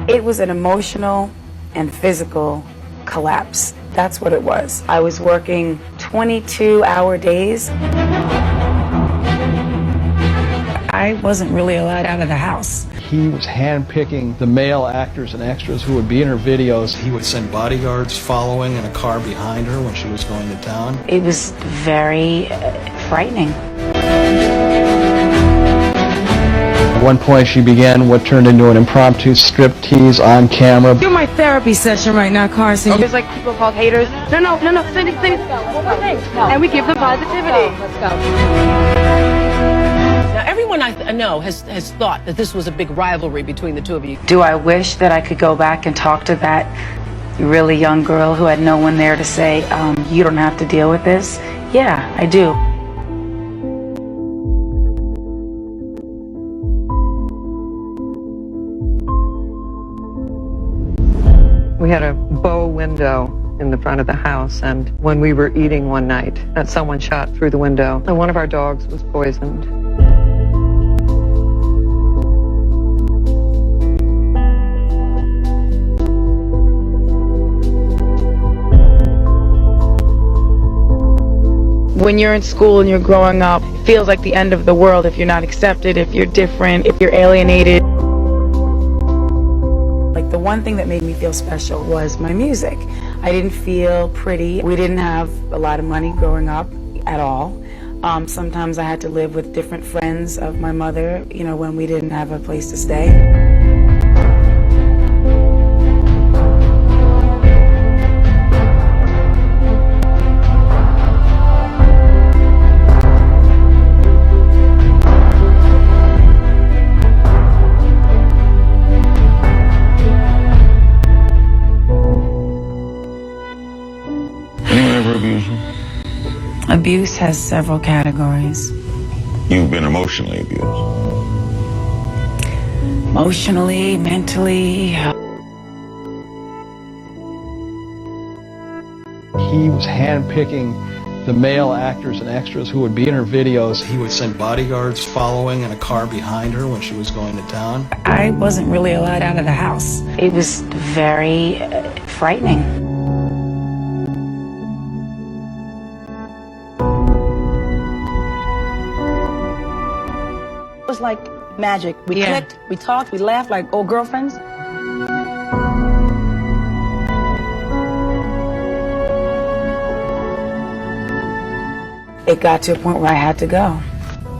It was an emotional and physical collapse. That's what it was. I was working 22-hour days. I wasn't really allowed out of the house. He was handpicking the male actors and extras who would be in her videos. He would send bodyguards following in a car behind her when she was going to town. It was very frightening. At one point she began what turned into an impromptu striptease on camera. You're my therapy session right now, Carson. There's like people called haters. No, Cindy, and we give them positivity. Let's go. Now, everyone I know has thought that this was a big rivalry between the two of you. Do I wish that I could go back and talk to that really young girl who had no one there to say, you don't have to deal with this? Yeah, I do. We had a bow window in the front of the house, and when we were eating one night, someone shot through the window, and one of our dogs was poisoned. When you're in school and you're growing up, it feels like the end of the world if you're not accepted, if you're different, if you're alienated. Like, the one thing that made me feel special was my music. I didn't feel pretty. We didn't have a lot of money growing up at all. Sometimes I had to live with different friends of my mother, you know, when we didn't have a place to stay. Abuse has several categories. You've been emotionally abused. Emotionally, mentally. He was handpicking the male actors and extras who would be in her videos. He would send bodyguards following in a car behind her when she was going to town. I wasn't really allowed out of the house. It was very frightening. It was like magic. We clicked, we talked, we laughed like old girlfriends. It got to a point where I had to go.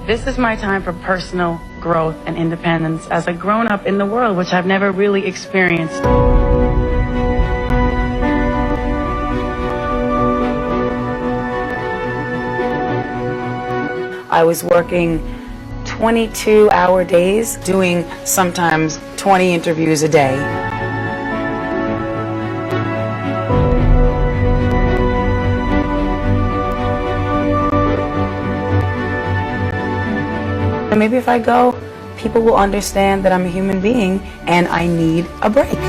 This is my time for personal growth and independence as a grown-up in the world, which I've never really experienced. I was working 22-hour days, doing sometimes 20 interviews a day. And maybe if I go, people will understand that I'm a human being and I need a break.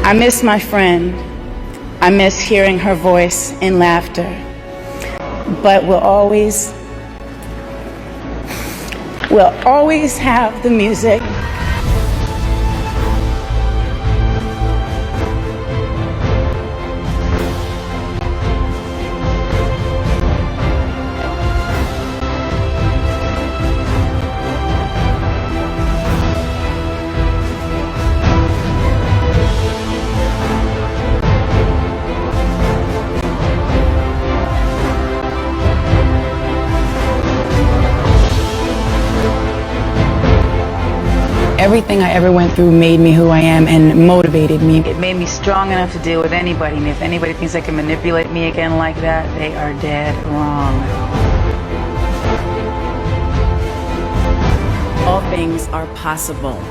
I miss my friend. I miss hearing her voice in laughter. But we'll always have the music. Everything I ever went through made me who I am and motivated me. It made me strong enough to deal with anybody, and if anybody thinks they can manipulate me again like that, they are dead wrong. All things are possible.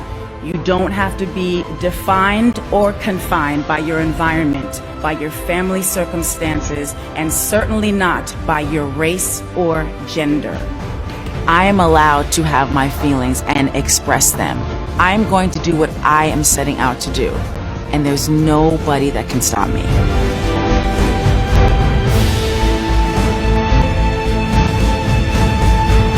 You don't have to be defined or confined by your environment, by your family circumstances, and certainly not by your race or gender. I am allowed to have my feelings and express them. I'm going to do what I am setting out to do, and there's nobody that can stop me.